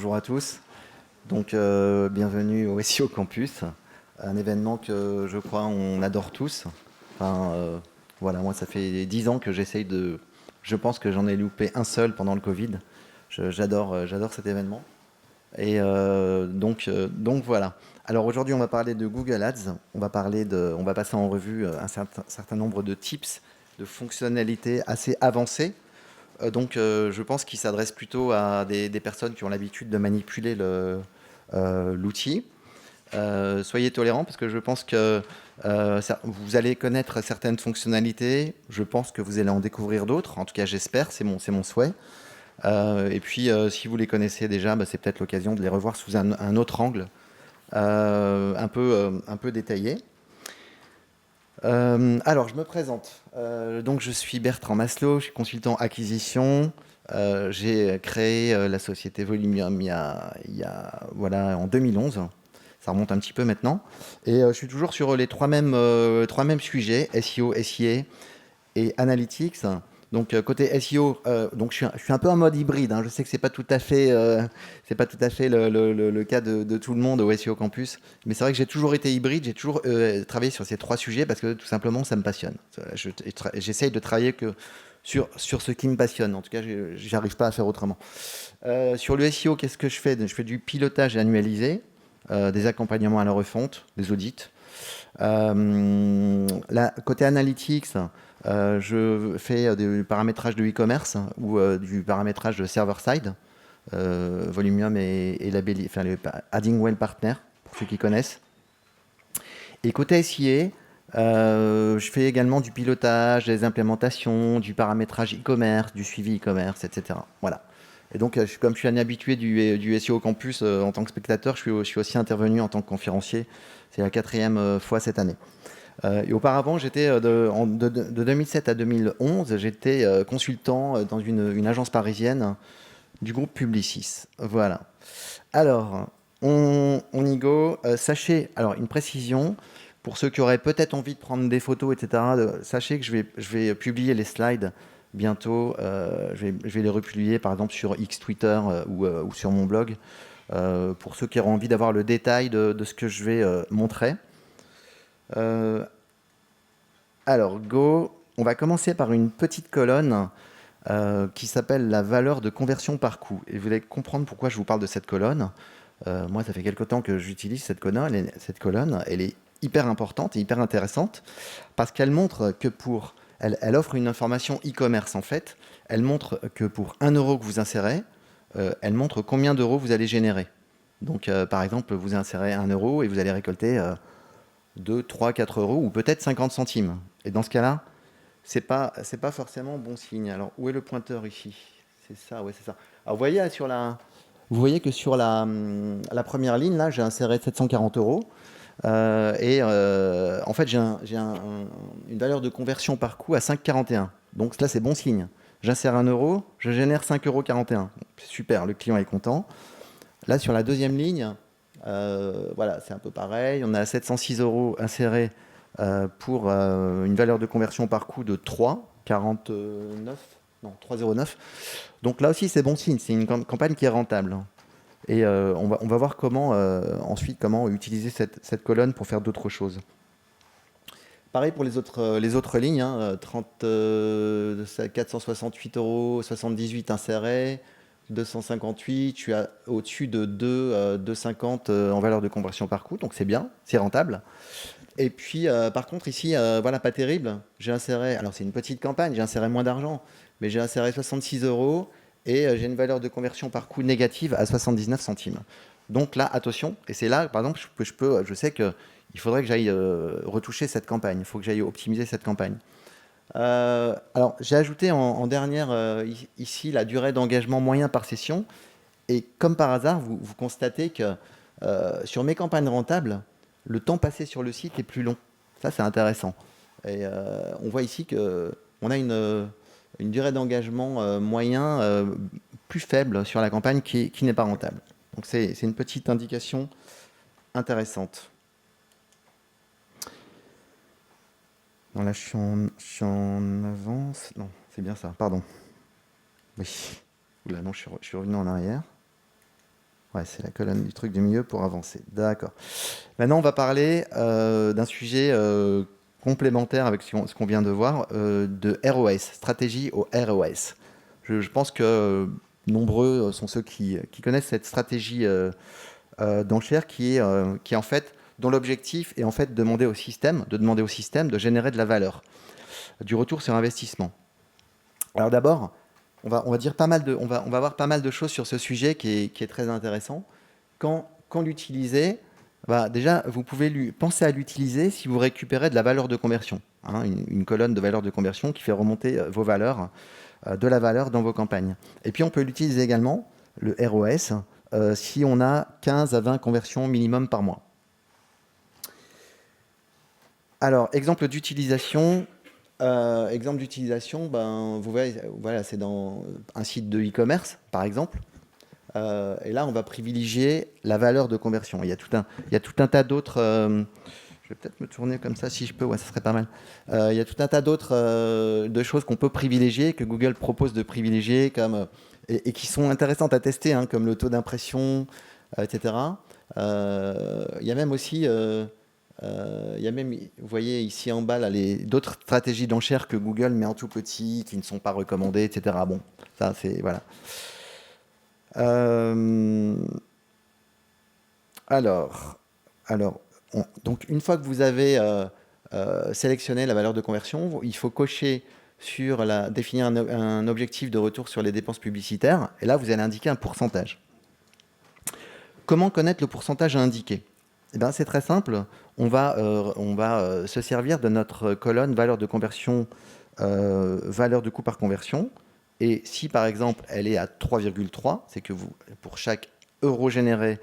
bonjour à tous. Donc, bienvenue au SEO Campus, un événement que je crois on adore tous. Enfin, voilà, moi ça fait 10 ans que j'essaye de... Je pense que j'en ai loupé un seul pendant le Covid. J'adore cet événement. Et donc voilà. Alors aujourd'hui, on va parler de Google Ads. On va passer en revue un certain nombre de tips, de fonctionnalités assez avancées. Je pense qu'il s'adresse plutôt à des personnes qui ont l'habitude de manipuler l'outil. Soyez tolérants parce que je pense que vous allez connaître certaines fonctionnalités. Je pense que vous allez en découvrir d'autres. En tout cas, j'espère, c'est mon souhait. Si vous les connaissez déjà, c'est peut-être l'occasion de les revoir sous un autre angle, un peu détaillé. Alors, je me présente. Donc, je suis Bertrand Maslow, je suis consultant acquisition. J'ai créé la société Volumium voilà, en 2011. Ça remonte un petit peu maintenant. Et je suis toujours sur les trois mêmes sujets, SEO, SIA et Analytics. Donc côté SEO, je suis un peu en mode hybride. Je sais que c'est pas tout à fait le cas de tout le monde au SEO Campus, mais c'est vrai que j'ai toujours été hybride. J'ai toujours travaillé sur ces trois sujets parce que tout simplement ça me passionne. J'essaye de travailler que sur ce qui me passionne. En tout cas, j'arrive pas à faire autrement. Sur le SEO, qu'est-ce que je fais? Je fais du pilotage annualisé, des accompagnements à la refonte, des audits. Côté analytics, je fais du paramétrage de e-commerce ou du paramétrage de server-side. Volumium et le Addingwell Partner, pour ceux qui connaissent. Et côté SIA, je fais également du pilotage, des implémentations, du paramétrage e-commerce, du suivi e-commerce, etc. Voilà. Et donc, comme je suis un habitué du SEO Campus en tant que spectateur, je suis aussi intervenu en tant que conférencier. C'est la 4e fois cette année. Et auparavant, j'étais de 2007 à 2011, j'étais consultant dans une agence parisienne du groupe Publicis. Voilà. Alors, on y go. Sachez, alors une précision, pour ceux qui auraient peut-être envie de prendre des photos, etc., sachez que je vais publier les slides bientôt. Je vais les republier, par exemple, sur X Twitter ou sur mon blog, pour ceux qui auront envie d'avoir le détail de ce que je vais montrer. Alors, go. On va commencer par une petite colonne qui s'appelle la valeur de conversion par coût. Et vous allez comprendre pourquoi je vous parle de cette colonne. Moi, ça fait quelque temps que j'utilise cette colonne. Elle est hyper importante et hyper intéressante parce qu'elle montre que elle offre une information e-commerce en fait. Elle montre que pour 1 euro que vous insérez, elle montre combien d'euros vous allez générer. Donc, par exemple, vous insérez 1 euro et vous allez récolter 2, 3, 4 euros ou peut-être 50 centimes. Et dans ce cas-là, c'est pas forcément bon signe. Alors, où est le pointeur ici? C'est ça, ouais, c'est ça. Alors, vous voyez que sur la première ligne, là, j'ai inséré 740 euros. En fait, une valeur de conversion par coût à 5,41. Donc là, c'est bon signe. J'insère 1 euro, je génère 5,41 euros. Super, le client est content. Là, sur la deuxième ligne, voilà, c'est un peu pareil. On a 706 euros insérés pour une valeur de conversion par coût de 3,49. Non, 3,09. Donc là aussi, c'est bon signe. C'est une campagne qui est rentable. Et on va voir ensuite comment utiliser cette colonne pour faire d'autres choses. Pareil pour les autres lignes, 468 euros, 78 insérés, 258, je suis au-dessus de 2,50 en valeur de conversion par coût, donc c'est bien, c'est rentable. Et puis par contre ici, voilà, pas terrible, j'ai inséré, alors c'est une petite campagne, j'ai inséré moins d'argent, mais j'ai inséré 66 euros et j'ai une valeur de conversion par coût négative à 79 centimes. Donc là, attention, et c'est là, par exemple, je sais que il faudrait que j'aille retoucher cette campagne, il faut que j'aille optimiser cette campagne. Alors, j'ai ajouté en dernière ici la durée d'engagement moyen par session. Et comme par hasard, vous constatez que sur mes campagnes rentables, le temps passé sur le site est plus long. Ça, c'est intéressant. Et on voit ici qu'on a une durée d'engagement moyen plus faible sur la campagne qui n'est pas rentable. Donc, c'est une petite indication intéressante. Non, là, je suis en avance. Non, c'est bien ça, pardon. Oui. Oula, non, je suis revenu en arrière. Ouais, c'est la colonne du truc du milieu pour avancer. D'accord. Maintenant, on va parler d'un sujet complémentaire avec ce qu'on vient de voir, de ROS, stratégie au ROS. Je pense que nombreux sont ceux qui connaissent cette stratégie d'enchère qui est en fait, dont l'objectif est en fait de demander au système de générer de la valeur, du retour sur investissement. Alors d'abord, on va dire on va voir pas mal de choses sur ce sujet qui est très intéressant. Quand l'utiliser, bah, déjà, vous pouvez penser à l'utiliser si vous récupérez de la valeur de conversion, hein, une colonne de valeur de conversion qui fait remonter vos valeurs, de la valeur dans vos campagnes. Et puis on peut l'utiliser également, le ROS, si on a 15 à 20 conversions minimum par mois. Alors, exemple d'utilisation, ben, vous voyez, voilà, c'est dans un site de e-commerce, par exemple. Et là, on va privilégier la valeur de conversion. Il y a tout un tas d'autres. Je vais peut-être me tourner comme ça si je peux. Ouais, ça serait pas mal. Il y a tout un tas d'autres de choses qu'on peut privilégier, que Google propose de privilégier, et qui sont intéressantes à tester, hein, comme le taux d'impression, etc. Il y a même aussi, vous voyez ici en bas, là, d'autres stratégies d'enchères que Google met en tout petit, qui ne sont pas recommandées, etc. Bon, ça, c'est voilà. Euh, alors, donc une fois que vous avez sélectionné la valeur de conversion, il faut cocher définir un objectif de retour sur les dépenses publicitaires. Et là, vous allez indiquer un pourcentage. Comment connaître le pourcentage à indiquer? Eh bien, c'est très simple. On va se servir de notre colonne valeur de conversion, valeur de coût par conversion. Et si par exemple elle est à 3,3, c'est que pour chaque euro généré,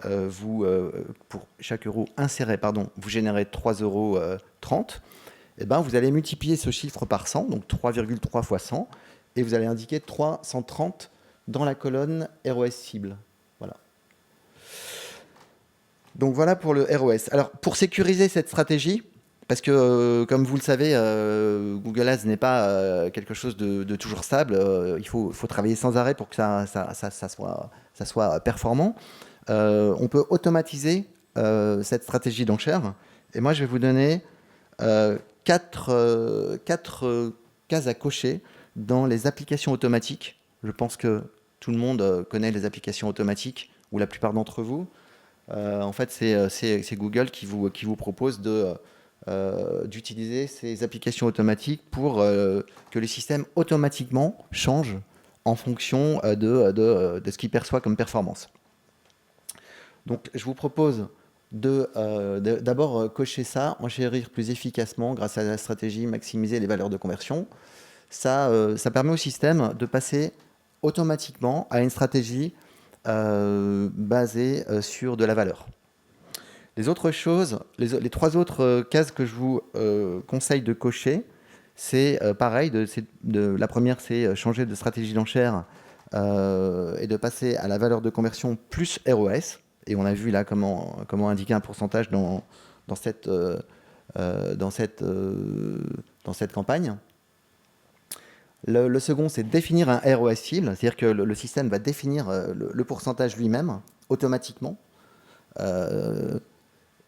pour chaque euro inséré, pardon, vous générez 3,30 €, et ben vous allez multiplier ce chiffre par 100, donc 3,3 fois 100, et vous allez indiquer 330 dans la colonne ROS cible. Voilà. Donc voilà pour le ROS. Alors pour sécuriser cette stratégie, parce que comme vous le savez, Google Ads n'est pas quelque chose de toujours stable. Il faut travailler sans arrêt pour que ça soit performant. On peut automatiser cette stratégie d'enchère. Et moi, je vais vous donner quatre cases à cocher dans les applications automatiques. Je pense que tout le monde connaît les applications automatiques, ou la plupart d'entre vous. En fait, c'est Google qui vous propose d'utiliser ces applications automatiques pour que le système automatiquement change en fonction de ce qu'il perçoit comme performance. Donc, je vous propose d'abord cocher ça, enchérir plus efficacement grâce à la stratégie maximiser les valeurs de conversion. Ça permet au système de passer automatiquement à une stratégie basée sur de la valeur. Les autres choses, les trois autres cases que je vous conseille de cocher, c'est pareil. La première, c'est changer de stratégie d'enchère et de passer à la valeur de conversion plus ROS. Et on a vu là comment indiquer un pourcentage dans cette campagne. Le second, c'est définir un ROS cible, c'est-à-dire que le système va définir le pourcentage lui-même automatiquement.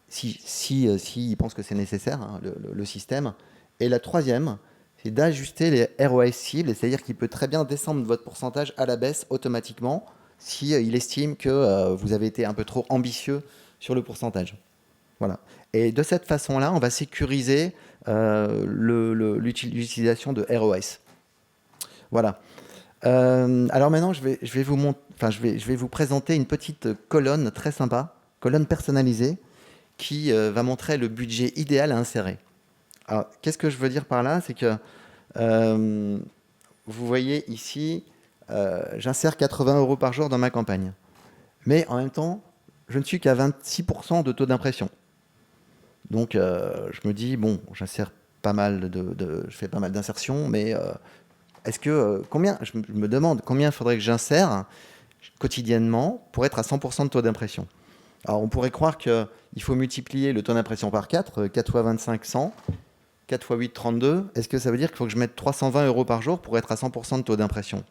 S'il pense que c'est nécessaire, hein, le système. Et la troisième, c'est d'ajuster les ROS cibles, c'est-à-dire qu'il peut très bien descendre votre pourcentage à la baisse automatiquement si il estime que vous avez été un peu trop ambitieux sur le pourcentage. Voilà. Et de cette façon-là, on va sécuriser l'utilisation de ROS. Voilà. Alors maintenant, je vais vous présenter une petite colonne très sympa, colonne personnalisée, qui va montrer le budget idéal à insérer. Alors, qu'est-ce que je veux dire par là? C'est que vous voyez ici, j'insère 80 € par jour dans ma campagne. Mais en même temps, je ne suis qu'à 26% de taux d'impression. Donc, je me dis, bon, j'insère pas mal je fais pas mal d'insertions, mais est-ce que je me demande combien il faudrait que j'insère quotidiennement pour être à 100% de taux d'impression. Alors, on pourrait croire qu'il faut multiplier le taux d'impression par 4, 4 fois 25, 100, 4 fois 8, 32. Est-ce que ça veut dire qu'il faut que je mette 320 € par jour pour être à 100% de taux d'impression?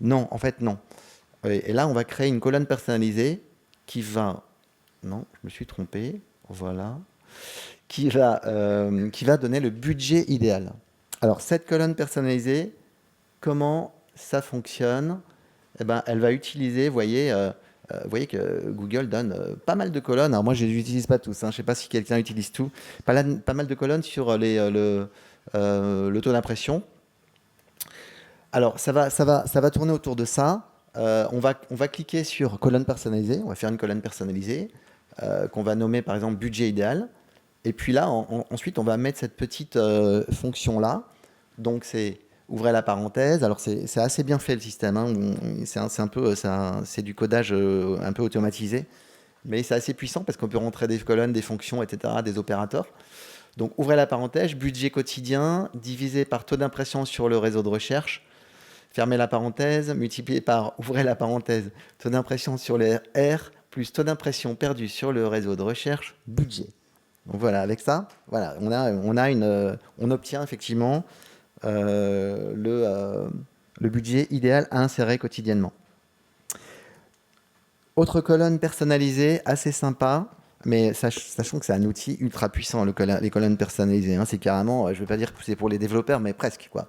Non, en fait, non. Et là, on va créer une colonne personnalisée qui va... Non, je me suis trompé. Voilà. Qui va donner le budget idéal. Alors, cette colonne personnalisée, comment ça fonctionne? Eh ben, elle va utiliser, vous voyez que Google donne pas mal de colonnes. Alors moi, je les utilise pas tous, hein. Je ne sais pas si quelqu'un utilise tout. Pas mal de colonnes sur le taux d'impression. Alors, ça va tourner autour de ça. On va cliquer sur colonne personnalisée. On va faire une colonne personnalisée qu'on va nommer par exemple budget idéal. Et puis là, ensuite, on va mettre cette petite fonction-là. Donc, c'est ouvrez la parenthèse. Alors, c'est assez bien fait le système, hein. C'est du codage un peu automatisé. Mais c'est assez puissant parce qu'on peut rentrer des colonnes, des fonctions, etc., des opérateurs. Donc, ouvrez la parenthèse, budget quotidien, divisé par taux d'impression sur le réseau de recherche. Fermez la parenthèse, multiplié par, ouvrez la parenthèse, taux d'impression sur les R, plus taux d'impression perdu sur le réseau de recherche, budget. Donc voilà, avec ça, voilà, on obtient effectivement le budget idéal à insérer quotidiennement. Autre colonne personnalisée, assez sympa, mais sachant que c'est un outil ultra puissant, les colonnes personnalisées. Hein, c'est carrément, je ne vais pas dire que c'est pour les développeurs, mais presque, quoi.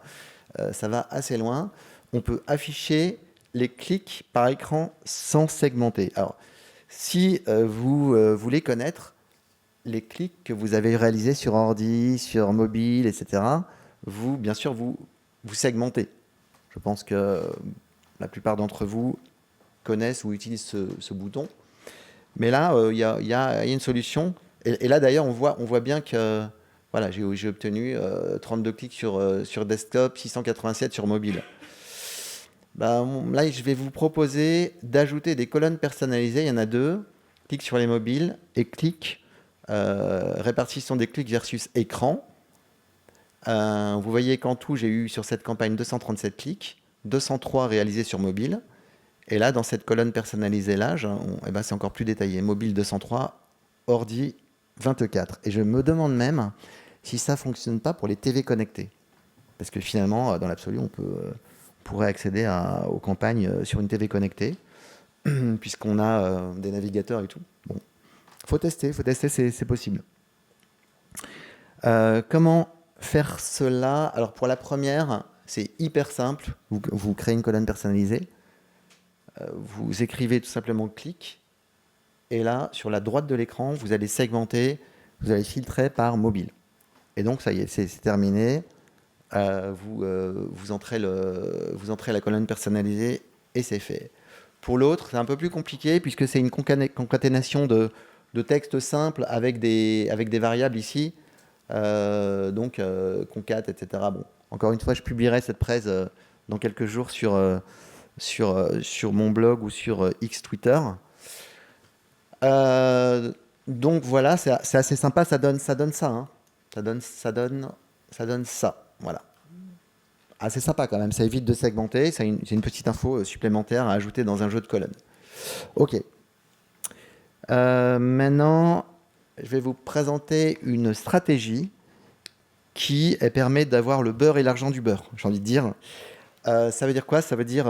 Ça va assez loin. On peut afficher les clics par écran sans segmenter. Alors, si vous voulez connaître les clics que vous avez réalisés sur ordi, sur mobile, etc., bien sûr, vous segmentez. Je pense que la plupart d'entre vous connaissent ou utilisent ce bouton. Mais là, il y a une solution. Et là, d'ailleurs, on voit bien que voilà, j'ai obtenu 32 clics sur desktop, 687 sur mobile. Là, je vais vous proposer d'ajouter des colonnes personnalisées. Il y en a deux. Clic sur les mobiles et clic répartition des clics versus écran. Vous voyez qu'en tout, j'ai eu sur cette campagne 237 clics, 203 réalisés sur mobile. Et là, dans cette colonne personnalisée-là, c'est encore plus détaillé. Mobile 203, ordi 24. Et je me demande même si ça ne fonctionne pas pour les TV connectées. Parce que finalement, dans l'absolu, on pourrait accéder aux campagnes sur une TV connectée, puisqu'on a des navigateurs et tout. Bon, faut tester, c'est possible. Comment faire cela? Alors pour la première, c'est hyper simple. Vous créez une colonne personnalisée. Vous écrivez tout simplement clic. Et là, sur la droite de l'écran, vous allez segmenter, vous allez filtrer par mobile. Et donc, ça y est, c'est terminé. Vous entrez la colonne personnalisée et c'est fait. Pour l'autre, c'est un peu plus compliqué puisque c'est une concaténation de textes simples avec des variables ici. Donc, concat, etc. Bon, encore une fois, je publierai cette presse dans quelques jours sur mon blog ou sur X Twitter. Donc voilà, c'est assez sympa, ça donne ça. Hein. Ça donne ça. Voilà. Assez sympa quand même, ça évite de segmenter, c'est une petite info supplémentaire à ajouter dans un jeu de colonnes. Ok. Maintenant, je vais vous présenter une stratégie qui permet d'avoir le beurre et l'argent du beurre, j'ai envie de dire. Ça veut dire quoi? Ça veut dire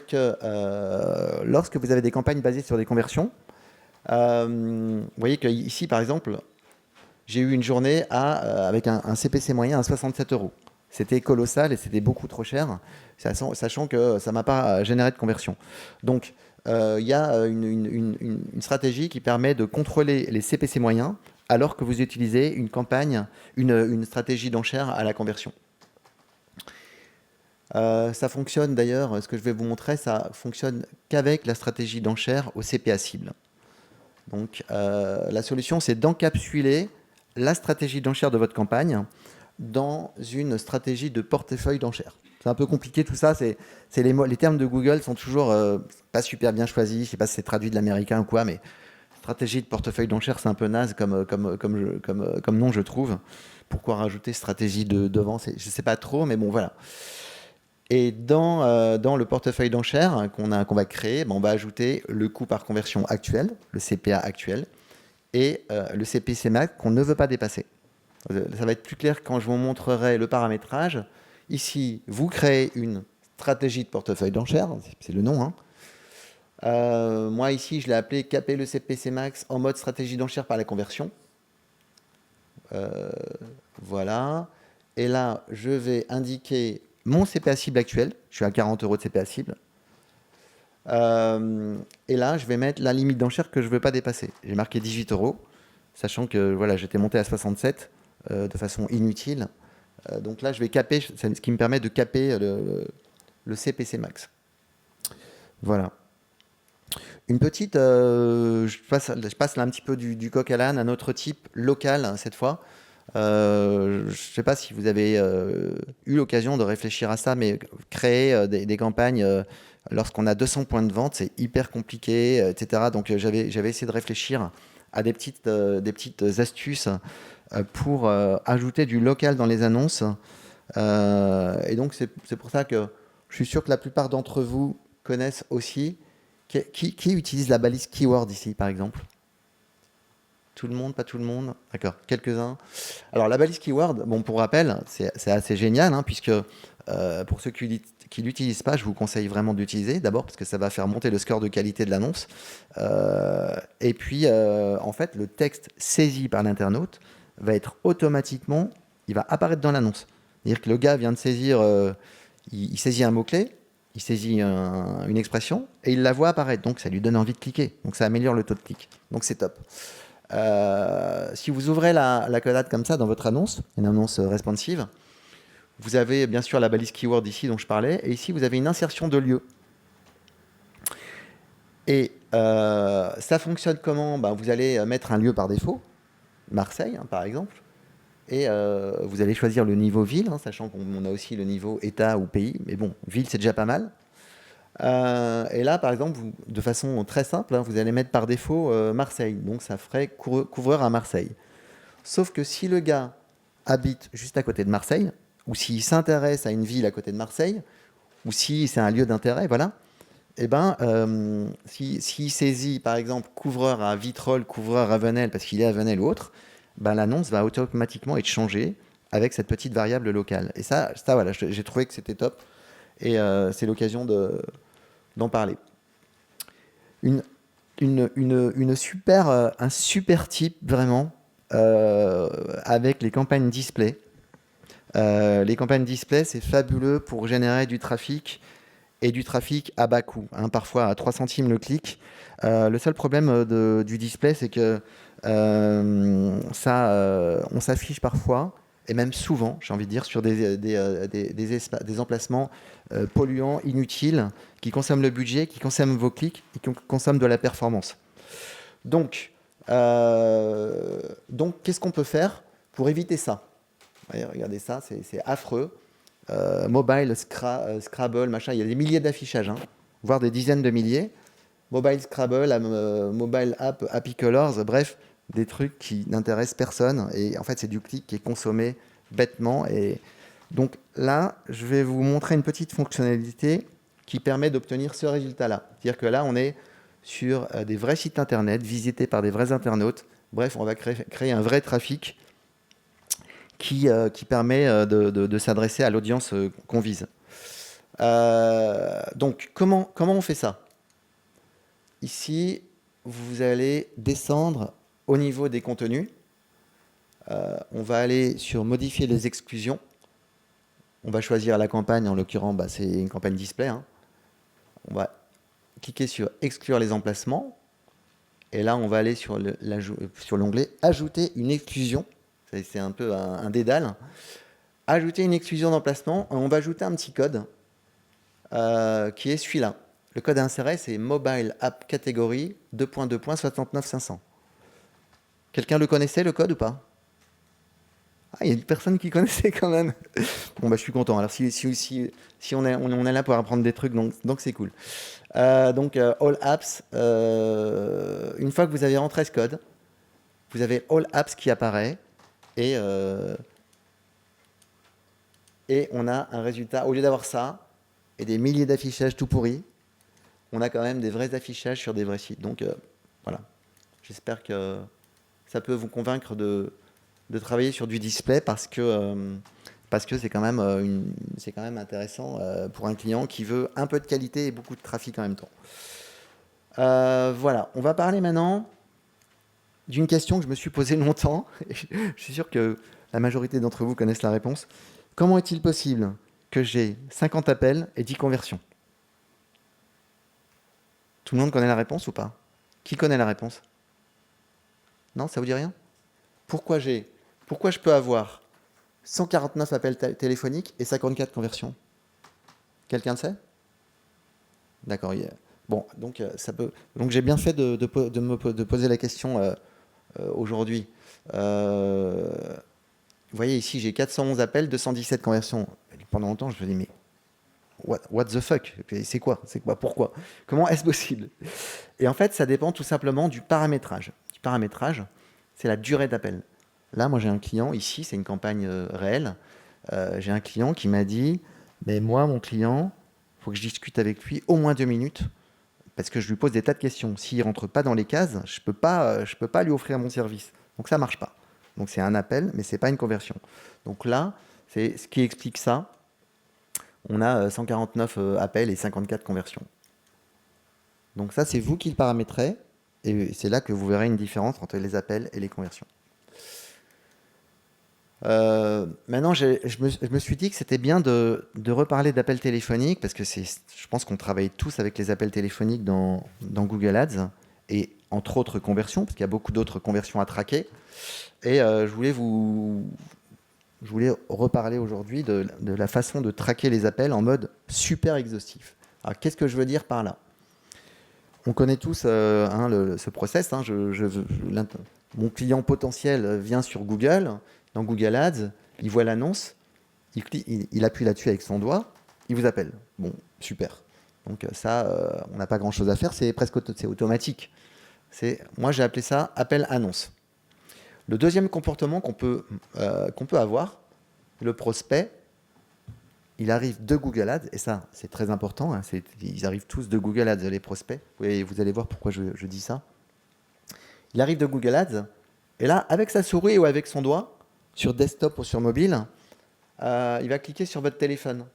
que lorsque vous avez des campagnes basées sur des conversions, vous voyez qu'ici, par exemple, j'ai eu une journée avec un CPC moyen à 67 €. C'était colossal et c'était beaucoup trop cher, sachant que ça ne m'a pas généré de conversion. Donc, il y a une stratégie qui permet de contrôler les CPC moyens alors que vous utilisez une campagne, une stratégie d'enchère à la conversion. Ça fonctionne d'ailleurs, ce que je vais vous montrer, ça fonctionne qu'avec la stratégie d'enchère au CPA cible. Donc la solution, c'est d'encapsuler la stratégie d'enchère de votre campagne dans une stratégie de portefeuille d'enchère. C'est un peu compliqué tout ça, les termes de Google sont toujours pas super bien choisis, je ne sais pas si c'est traduit de l'américain ou quoi, mais stratégie de portefeuille d'enchère, c'est un peu naze comme nom, je trouve. Pourquoi rajouter stratégie devant, je ne sais pas trop, mais bon, voilà. Et dans le portefeuille d'enchères qu'on va créer, on va ajouter le coût par conversion actuel, le CPA actuel, et le CPC max qu'on ne veut pas dépasser. Ça va être plus clair quand je vous montrerai le paramétrage. Ici, vous créez une stratégie de portefeuille d'enchères, c'est le nom, hein. Moi ici, je l'ai appelé caper le CPC max en mode stratégie d'enchères par la conversion. Voilà. Et là, je vais indiquer mon CPA cible actuel. Je suis à 40 euros de CPA cible. Et là, je vais mettre la limite d'enchère que je ne veux pas dépasser. J'ai marqué 18 euros, sachant que voilà, j'étais monté à 67 de façon inutile. Donc là, je vais caper, ce qui me permet de caper le CPC max. Voilà. Une petite, je passe là un petit peu du coq à l'âne, un autre type local hein, cette fois. Je ne sais pas si vous avez eu l'occasion de réfléchir à ça, mais créer des campagnes lorsqu'on a 200 points de vente, c'est hyper compliqué, etc. Donc j'avais essayé de réfléchir à des petites astuces pour ajouter du local dans les annonces. Et donc c'est pour ça que je suis sûr que la plupart d'entre vous connaissent aussi. Qui utilise la balise keyword ici, par exemple? Tout le monde, pas tout le monde? D'accord, quelques-uns. Alors, la balise keyword, bon, pour rappel, c'est assez génial, hein, puisque pour ceux qui ne l'utilisent pas, je vous conseille vraiment d'utiliser. D'abord, parce que ça va faire monter le score de qualité de l'annonce. Et puis, en fait, le texte saisi par l'internaute va être automatiquement, il va apparaître dans l'annonce. C'est-à-dire que le gars vient de saisir, il saisit un mot-clé, il saisit une expression et il la voit apparaître. Donc, ça lui donne envie de cliquer. Donc, ça améliore le taux de clic. Donc, c'est top. Si vous ouvrez la collade comme ça dans votre annonce, une annonce responsive, vous avez bien sûr la balise keyword ici dont je parlais, et ici vous avez une insertion de lieu. Et ça fonctionne comment? Vous allez mettre un lieu par défaut, Marseille hein, par exemple, et vous allez choisir le niveau ville, hein, sachant qu'on a aussi le niveau État ou pays, mais bon, ville c'est déjà pas mal. Et là, par exemple, de façon très simple, hein, vous allez mettre par défaut Marseille. Donc, ça ferait couvreur à Marseille. Sauf que si le gars habite juste à côté de Marseille, ou s'il s'intéresse à une ville à côté de Marseille, ou si c'est un lieu d'intérêt, voilà, et s'il saisit, par exemple, couvreur à Vitrolles, couvreur à Venelle, parce qu'il est à Venelle ou autre, l'annonce va automatiquement être changée avec cette petite variable locale. Et ça voilà, j'ai trouvé que c'était top. Et c'est l'occasion d'en parler. Un super type vraiment avec les campagnes display. Les campagnes display, c'est fabuleux pour générer du trafic et du trafic à bas coût, hein, parfois à 3 centimes le clic. Le seul problème du display, c'est que on s'affiche parfois, et même souvent, j'ai envie de dire, sur des emplacements polluants, inutiles, qui consomment le budget, qui consomment vos clics et qui consomment de la performance. Donc qu'est-ce qu'on peut faire pour éviter ça? Regardez ça, c'est affreux. Mobile, Scrabble, machin, il y a des milliers d'affichages, hein, voire des dizaines de milliers. Mobile Scrabble, Mobile App, Happy Colors, bref, des trucs qui n'intéressent personne. Et en fait, c'est du clic qui est consommé bêtement. Et donc là, je vais vous montrer une petite fonctionnalité qui permet d'obtenir ce résultat-là. C'est-à-dire que là, on est sur des vrais sites internet, visités par des vrais internautes. Bref, on va créer un vrai trafic qui permet de s'adresser à l'audience qu'on vise. Donc, comment on fait ça? Ici, vous allez descendre au niveau des contenus. On va aller sur modifier les exclusions. On va choisir la campagne, en l'occurrence, c'est une campagne display. Hein. On va cliquer sur exclure les emplacements. Et là, on va aller sur l'onglet ajouter une exclusion. C'est un peu un dédale. Ajouter une exclusion d'emplacement. On va ajouter un petit code qui est celui-là. Le code à insérer, c'est Mobile App Catégorie 2.2.69500. Quelqu'un le connaissait, le code, ou pas? Ah, il y a une personne qui connaissait quand même. Bon, je suis content. Alors, si on est là pour apprendre des trucs, donc c'est cool. All Apps, une fois que vous avez rentré ce code, vous avez All Apps qui apparaît et on a un résultat. Au lieu d'avoir ça et des milliers d'affichages tout pourris, on a quand même des vrais affichages sur des vrais sites. Donc, voilà. J'espère que ça peut vous convaincre de travailler sur du display parce que parce que c'est quand même, c'est quand même intéressant pour un client qui veut un peu de qualité et beaucoup de trafic en même temps. Voilà, on va parler maintenant d'une question que je me suis posée longtemps. Et je suis sûr que la majorité d'entre vous connaissent la réponse. Comment est-il possible que j'ai 50 appels et 10 conversions? Tout le monde connaît la réponse ou pas? Qui connaît la réponse? Non, ça vous dit rien? Pourquoi je peux avoir 149 appels téléphoniques et 54 conversions? Quelqu'un le sait? D'accord. Bon, donc ça peut. Donc j'ai bien fait de poser la question aujourd'hui. Vous voyez ici, j'ai 411 appels, 217 conversions. Pendant longtemps, je me dis mais what the fuck? C'est quoi? Pourquoi? Comment est-ce possible? Et en fait, ça dépend tout simplement du paramétrage. Du paramétrage, c'est la durée d'appel. Là, moi, j'ai un client ici, c'est une campagne réelle. J'ai un client qui m'a dit, mais moi, mon client, il faut que je discute avec lui au moins 2 minutes parce que je lui pose des tas de questions. S'il ne rentre pas dans les cases, je peux pas lui offrir mon service. Donc ça ne marche pas. Donc c'est un appel, mais ce n'est pas une conversion. Donc là, c'est ce qui explique ça. On a 149 appels et 54 conversions. Donc ça, c'est vous qui le paramétrez. Et c'est là que vous verrez une différence entre les appels et les conversions. Maintenant, je me suis dit que c'était bien de reparler d'appels téléphoniques parce que je pense qu'on travaille tous avec les appels téléphoniques dans Google Ads et entre autres conversions, parce qu'il y a beaucoup d'autres conversions à traquer. Et je voulais reparler aujourd'hui de la façon de traquer les appels en mode super exhaustif. Alors, qu'est-ce que je veux dire par là? On connaît tous ce process. Mon client potentiel vient sur Google, dans Google Ads, il voit l'annonce, il appuie là-dessus avec son doigt, il vous appelle. Bon, super. Donc ça, on n'a pas grand-chose à faire, c'est presque automatique. Moi, j'ai appelé ça appel annonce. Le deuxième comportement qu'on peut avoir, le prospect, il arrive de Google Ads, et ça, c'est très important, ils arrivent tous de Google Ads, les prospects, et vous allez voir pourquoi je dis ça. Il arrive de Google Ads, et là, avec sa souris ou avec son doigt, sur desktop ou sur mobile, il va cliquer sur votre téléphone.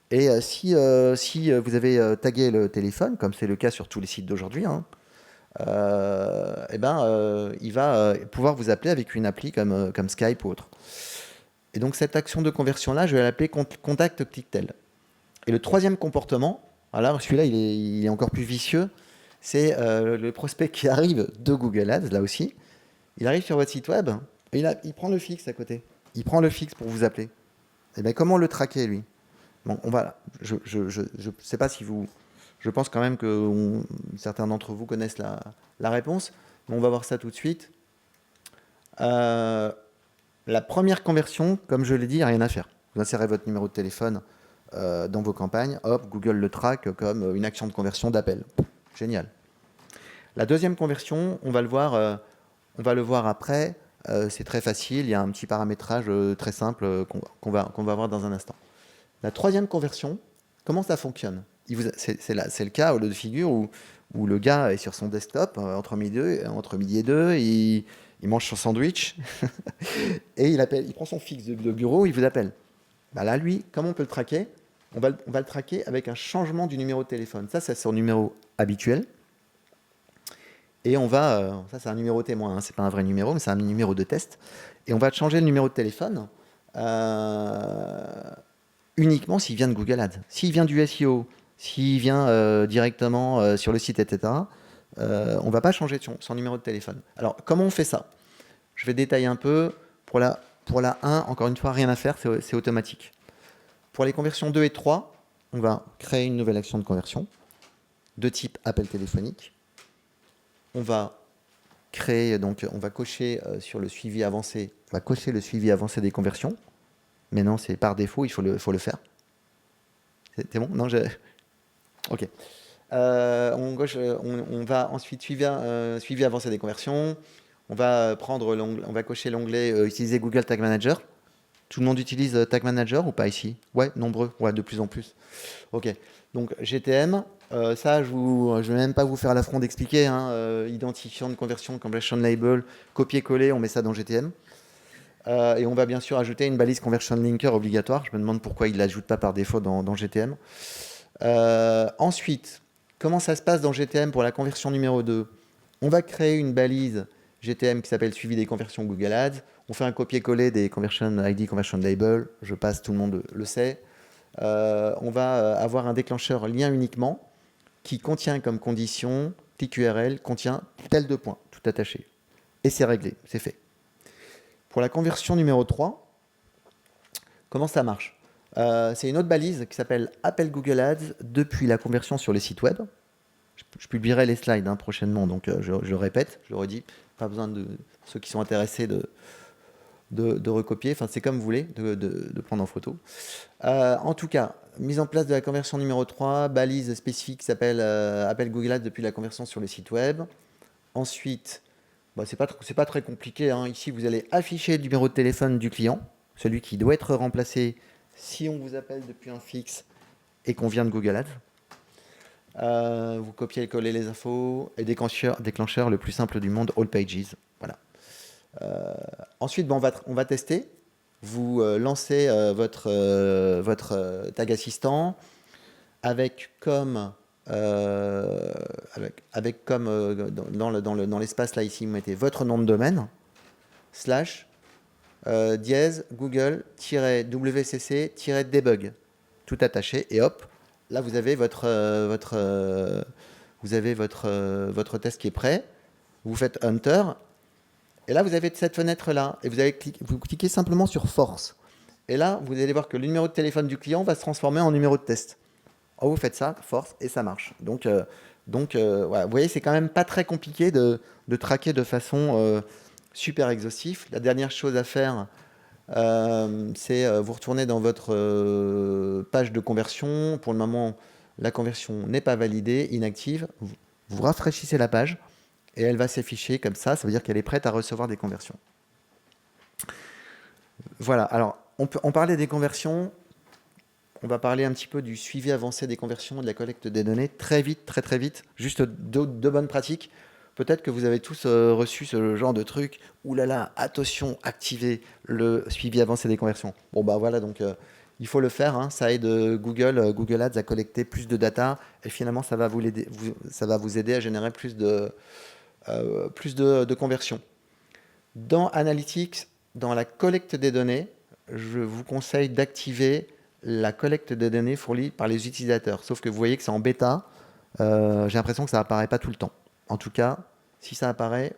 Et si vous avez tagué le téléphone, comme c'est le cas sur tous les sites d'aujourd'hui, il va pouvoir vous appeler avec une appli comme Skype ou autre. Et donc cette action de conversion-là, je vais l'appeler contact Clicktel. Et le troisième comportement, alors celui-là il est encore plus vicieux, c'est le prospect qui arrive de Google Ads, là aussi. Il arrive sur votre site web et il prend le fixe à côté. Il prend le fixe pour vous appeler. Et bien comment le traquer, lui? Bon, je sais pas si vous... Je pense quand même que certains d'entre vous connaissent la réponse, mais on va voir ça tout de suite. La première conversion, comme je l'ai dit, il n'y a rien à faire. Vous insérez votre numéro de téléphone dans vos campagnes, hop, Google le traque comme une action de conversion d'appel. Génial. La deuxième conversion, on va le voir après. C'est très facile, il y a un petit paramétrage très simple qu'on va voir dans un instant. La troisième conversion, comment ça fonctionne? C'est le cas de figure où le gars est sur son desktop entre midi et deux, il mange son sandwich et il prend son fixe de bureau, il vous appelle. Bah là, lui, comment on peut le traquer? On va le traquer avec un changement du numéro de téléphone. Ça, c'est son numéro habituel. Et ça c'est un numéro témoin, c'est pas un vrai numéro, mais c'est un numéro de test. Et on va changer le numéro de téléphone uniquement s'il vient de Google Ads. S'il vient du SEO, s'il vient directement sur le site, etc., on va pas changer son numéro de téléphone. Alors, comment on fait ça? Je vais détailler un peu. Pour la 1, encore une fois, rien à faire, c'est automatique. Pour les conversions 2 et 3, on va créer une nouvelle action de conversion de type appel téléphonique. On va on va cocher sur le suivi avancé, on va cocher le suivi avancé des conversions. Mais non, c'est par défaut, il faut le faire. C'est bon? Non, ok. On va ensuite suivi avancé des conversions. On va cocher l'onglet utiliser Google Tag Manager. Tout le monde utilise Tag Manager ou pas ici? Ouais, nombreux. Ouais, de plus en plus. Ok. Donc GTM, ça, je ne vais même pas vous faire l'affront d'expliquer. Identifiant de conversion, conversion label, copier-coller, on met ça dans GTM. Et on va bien sûr ajouter une balise conversion linker obligatoire. Je me demande pourquoi ils ne l'ajoutent pas par défaut dans GTM. Ensuite, comment ça se passe dans GTM pour la conversion numéro 2? On va créer une balise GTM qui s'appelle suivi des conversions Google Ads. On fait un copier-coller des conversion ID, conversion label. Je passe, tout le monde le sait. On va avoir un déclencheur lien uniquement qui contient comme condition, clic URL, contient tel de points, tout attaché. Et c'est réglé, c'est fait. Pour la conversion numéro 3, comment ça marche? C'est une autre balise qui s'appelle Appel Google Ads depuis la conversion sur les sites web. Je publierai les slides prochainement, donc je répète, je le redis. Pas besoin de ceux qui sont intéressés de recopier. Enfin, c'est comme vous voulez, de prendre en photo. En tout cas, mise en place de la conversion numéro 3, balise spécifique qui s'appelle Appel Google Ads depuis la conversion sur les sites web. Ensuite, c'est pas très compliqué. Ici, vous allez afficher le numéro de téléphone du client, celui qui doit être remplacé si on vous appelle depuis un fixe et qu'on vient de Google Ads. Vous copiez et collez les infos et déclencheur le plus simple du monde, All Pages. Voilà. Ensuite, on va tester. Vous lancez votre tag assistant avec comme dans l'espace là ici, vous mettez votre nom de domaine / dièse google-wcc-debug tout attaché et hop, là vous avez votre test qui est prêt. Vous faites Enter et là vous avez cette fenêtre là et vous cliquez simplement sur Force et là vous allez voir que le numéro de téléphone du client va se transformer en numéro de test. Oh, vous faites ça, Force, et ça marche. Donc voilà. Vous voyez, c'est quand même pas très compliqué de traquer de façon super exhaustive. La dernière chose à faire, c'est vous retournez dans votre page de conversion. Pour le moment, la conversion n'est pas validée, inactive. Vous rafraîchissez la page et elle va s'afficher comme ça. Ça veut dire qu'elle est prête à recevoir des conversions. Voilà. Alors, on parlait des conversions. On va parler un petit peu du suivi avancé des conversions et de la collecte des données très vite, très vite. Juste deux bonnes pratiques. Peut-être que vous avez tous reçu ce genre de truc. Ouh là là, attention, activez le suivi avancé des conversions. Bon bah voilà, donc il faut le faire. Ça aide Google Ads à collecter plus de data et finalement ça va vous aider à générer plus de conversions. Dans Analytics, dans la collecte des données, je vous conseille d'activer la collecte des données fournies par les utilisateurs. Sauf que vous voyez que c'est en bêta. J'ai l'impression que ça apparaît pas tout le temps. En tout cas, si ça apparaît,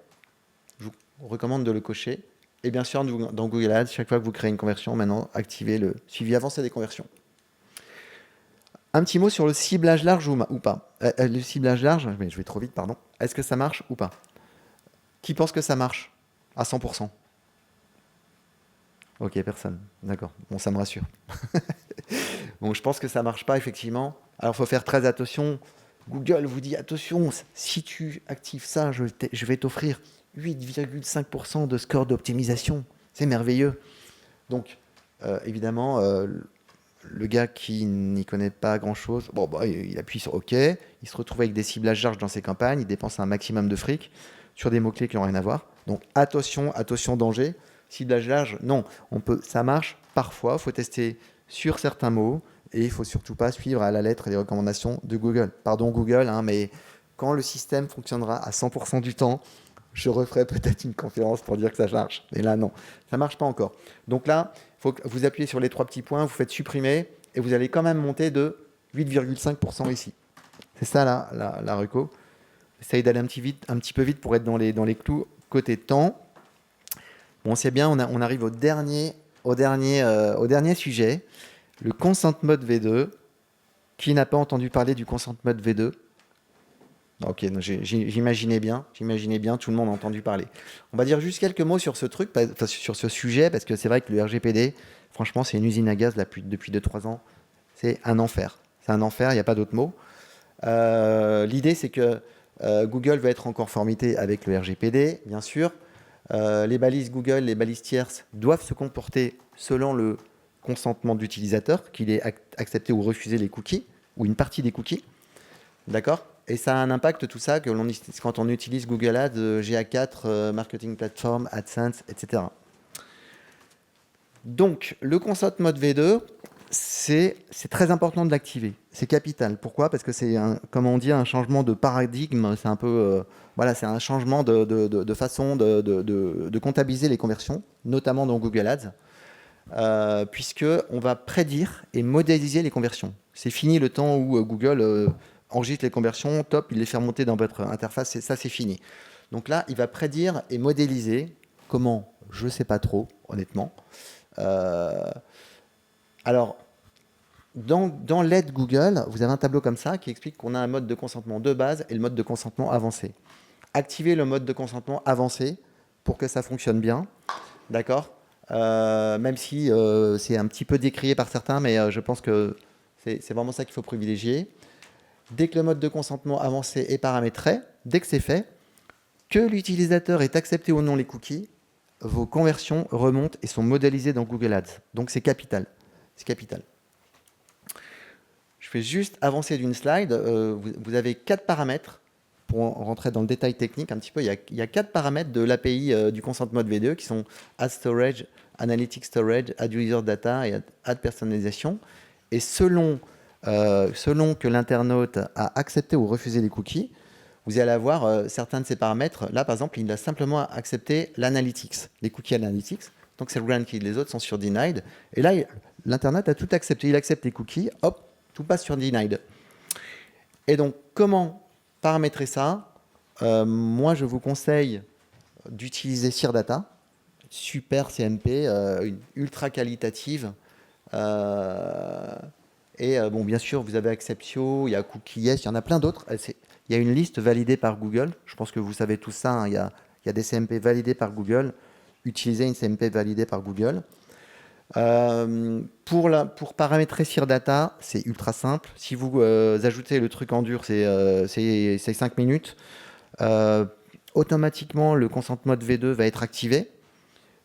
je vous recommande de le cocher. Et bien sûr, dans Google Ads, chaque fois que vous créez une conversion, maintenant, activez le suivi avancé des conversions. Un petit mot sur le ciblage large ou pas. Le ciblage large, mais je vais trop vite, pardon. Est-ce que ça marche ou pas? Qui pense que ça marche à 100%? Ok, personne. D'accord. Bon, ça me rassure. Bon, je pense que ça marche pas, effectivement. Alors, il faut faire très attention. Google vous dit, attention, si tu actives ça, je vais t'offrir 8,5% de score d'optimisation. C'est merveilleux. Donc, évidemment, le gars qui n'y connaît pas grand-chose, il appuie sur OK. Il se retrouve avec des ciblages larges dans ses campagnes. Il dépense un maximum de fric sur des mots-clés qui n'ont rien à voir. Donc, attention, danger. Ciblage large, non. Ça marche parfois. Il faut tester sur certains mots. Et il ne faut surtout pas suivre à la lettre les recommandations de Google. Pardon Google, mais quand le système fonctionnera à 100% du temps, je referai peut-être une conférence pour dire que ça marche. Mais là, non, ça ne marche pas encore. Donc là, il faut que vous appuyez sur les 3 petits points, vous faites supprimer, et vous allez quand même monter de 8,5% ici. C'est ça la reco. Essayez d'aller un petit peu vite pour être dans les clous côté temps. Bon, c'est bien, on arrive au dernier sujet. Le Consent Mode V2. Qui n'a pas entendu parler du Consent Mode V2? Ok, j'imaginais bien, tout le monde a entendu parler. On va dire juste quelques mots sur ce truc, sur ce sujet, parce que c'est vrai que le RGPD, franchement, c'est une usine à gaz là, depuis 2-3 ans. C'est un enfer. C'est un enfer, il n'y a pas d'autre mot. L'idée, c'est que Google va être en conformité avec le RGPD, bien sûr. Les balises Google, les balises tierces doivent se comporter selon le consentement de l'utilisateur, qu'il ait accepté ou refusé les cookies, ou une partie des cookies. D'accord? Et ça a un impact, tout ça, quand on utilise Google Ads, GA4, Marketing Platform, AdSense, etc. Donc, le consent mode V2, c'est très important de l'activer. C'est capital. Pourquoi? Parce que c'est, comme on dit, un changement de paradigme. C'est un peu, voilà, c'est un changement de façon de comptabiliser les conversions, notamment dans Google Ads, puisque on va prédire et modéliser les conversions. C'est fini le temps où Google enregistre les conversions, top, il les fait remonter dans votre interface. Ça, c'est fini. Donc là, il va prédire et modéliser. Comment? Je ne sais pas trop, honnêtement. Alors, dans l'aide Google, vous avez un tableau comme ça qui explique qu'on a un mode de consentement de base et le mode de consentement avancé. Activez le mode de consentement avancé pour que ça fonctionne bien, d'accord. Même si c'est un petit peu décrié par certains, mais je pense que c'est vraiment ça qu'il faut privilégier. Dès que le mode de consentement avancé est paramétré, dès que c'est fait, que l'utilisateur ait accepté ou non les cookies, vos conversions remontent et sont modélisées dans Google Ads. Donc c'est capital. C'est capital. Je fais juste avancer d'une slide. Vous avez 4 paramètres. Pour rentrer dans le détail technique un petit peu, il y a 4 paramètres de l'API du Consent Mode V2 qui sont Ad Storage, Analytics Storage, Ad User Data et Ad Personnalisation. Et selon que l'internaute a accepté ou refusé les cookies, vous allez avoir certains de ces paramètres. Là, par exemple, il a simplement accepté l'analytics, les cookies analytics. Donc, c'est granted. Les autres sont sur denied. Et là, l'internaute a tout accepté. Il accepte les cookies. Hop, tout passe sur denied. Et donc, comment paramétrer ça? Moi, je vous conseille d'utiliser Sirdata. Super CMP, ultra qualitative. Bon, bien sûr, vous avez Acceptio, il y a CookieYes, il y en a plein d'autres. Il y a une liste validée par Google. Je pense que vous savez tout ça. Hein. Il y a des CMP validés par Google. Utilisez une CMP validée par Google. Pour paramétrer Sirdata, c'est ultra simple. Si vous ajoutez le truc en dur, c'est 5 minutes. Automatiquement, le consent mode V2 va être activé.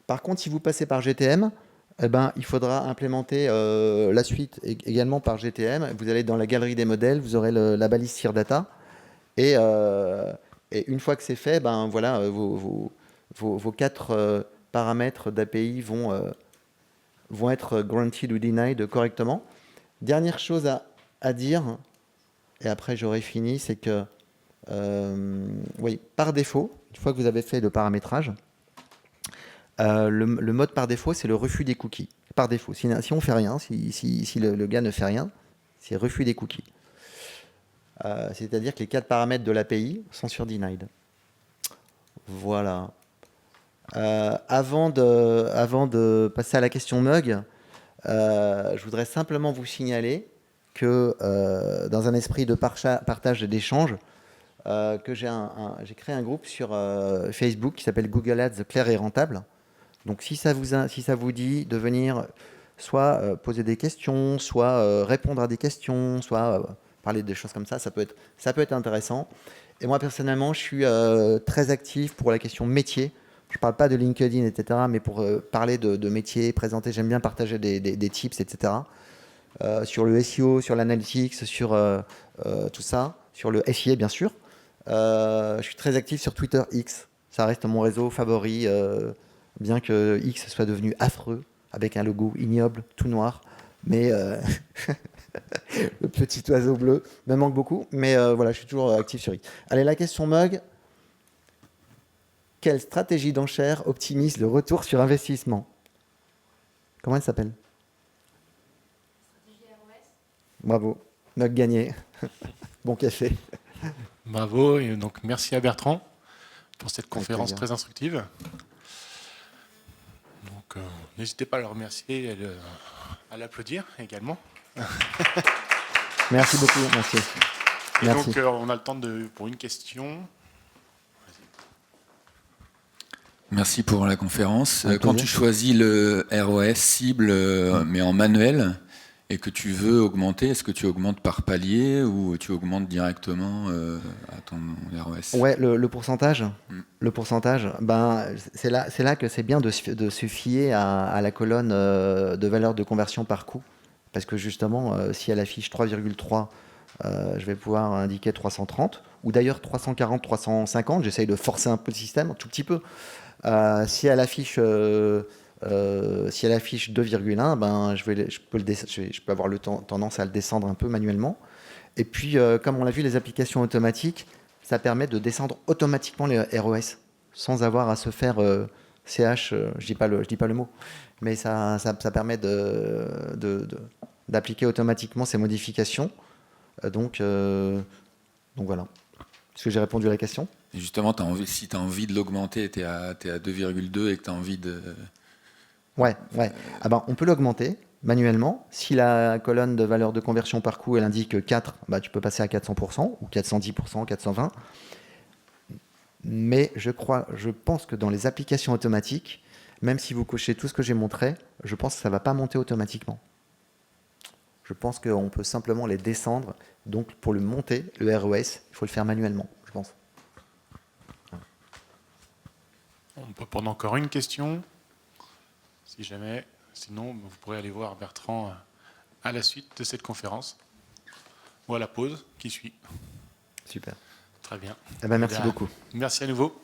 Par contre, si vous passez par GTM, eh ben, il faudra implémenter la suite également par GTM. Vous allez dans la galerie des modèles, vous aurez la balise Sirdata. Et une fois que c'est fait, ben, voilà, vos 4 paramètres d'API vont être granted ou denied correctement. Dernière chose à dire, et après j'aurai fini, c'est que oui, par défaut, une fois que vous avez fait le paramétrage, le mode par défaut, c'est le refus des cookies. Par défaut. Si on ne fait rien, si le gars ne fait rien, c'est refus des cookies. C'est-à-dire que les 4 paramètres de l'API sont sur denied. Voilà. Avant de passer à la question mug, je voudrais simplement vous signaler que dans un esprit de partage et d'échange, que j'ai créé un groupe sur Facebook qui s'appelle Google Ads clair et rentable. Donc si ça vous dit de venir soit poser des questions, soit répondre à des questions, soit parler des choses comme ça peut être intéressant. Et moi personnellement, je suis très actif pour la question métier. Je ne parle pas de LinkedIn, etc., mais pour parler de métier, présenter, j'aime bien partager des tips, etc. Sur le SEO, sur l'analytics, sur tout ça, sur le SIA bien sûr. Je suis très actif sur Twitter X. Ça reste mon réseau favori, bien que X soit devenu affreux, avec un logo ignoble, tout noir. Mais le petit oiseau bleu me manque beaucoup. Mais voilà, je suis toujours actif sur X. Allez, la question mug. Quelle stratégie d'enchère optimise le retour sur investissement? Comment elle s'appelle? Stratégie ROS. Bravo, mug gagné. Bon café. Bravo, et donc merci à Bertrand pour cette conférence très instructive. Donc n'hésitez pas à le remercier et à l'applaudir également. Merci beaucoup, merci. Et merci. Donc on a le temps pour une question. Merci pour la conférence. Quand tu choisis le ROS cible, mais en manuel, et que tu veux augmenter, est-ce que tu augmentes par palier ou tu augmentes directement à ton ROS? Ouais, le pourcentage. Le pourcentage, ben, c'est là que c'est bien de se fier à la colonne de valeur de conversion par coût. Parce que justement, si elle affiche 3,3, je vais pouvoir indiquer 330, ou d'ailleurs 340, 350. J'essaye de forcer un peu le système, un tout petit peu. Si elle affiche si elle affiche 2,1, ben, je peux avoir tendance à le descendre un peu manuellement. Et puis, comme on l'a vu, les applications automatiques, ça permet de descendre automatiquement les ROS sans avoir à se faire CH, je dis pas le mot, mais ça permet d'appliquer automatiquement ces modifications. Donc voilà. Est-ce que j'ai répondu à la question? Et justement, si tu as envie de l'augmenter, tu es à 2,2 et que tu as envie de... Ouais. Ah ben, on peut l'augmenter manuellement. Si la colonne de valeur de conversion par coût, elle indique 4, bah, tu peux passer à 400% ou 410%, 420%. Mais je pense que dans les applications automatiques, même si vous cochez tout ce que j'ai montré, je pense que ça ne va pas monter automatiquement. Je pense qu'on peut simplement les descendre. Donc pour le monter, le ROS, il faut le faire manuellement, je pense. On peut prendre encore une question, si jamais. Sinon, vous pourrez aller voir Bertrand à la suite de cette conférence ou à la pause qui suit. Super. Très bien. Eh ben, merci beaucoup. Merci à nouveau.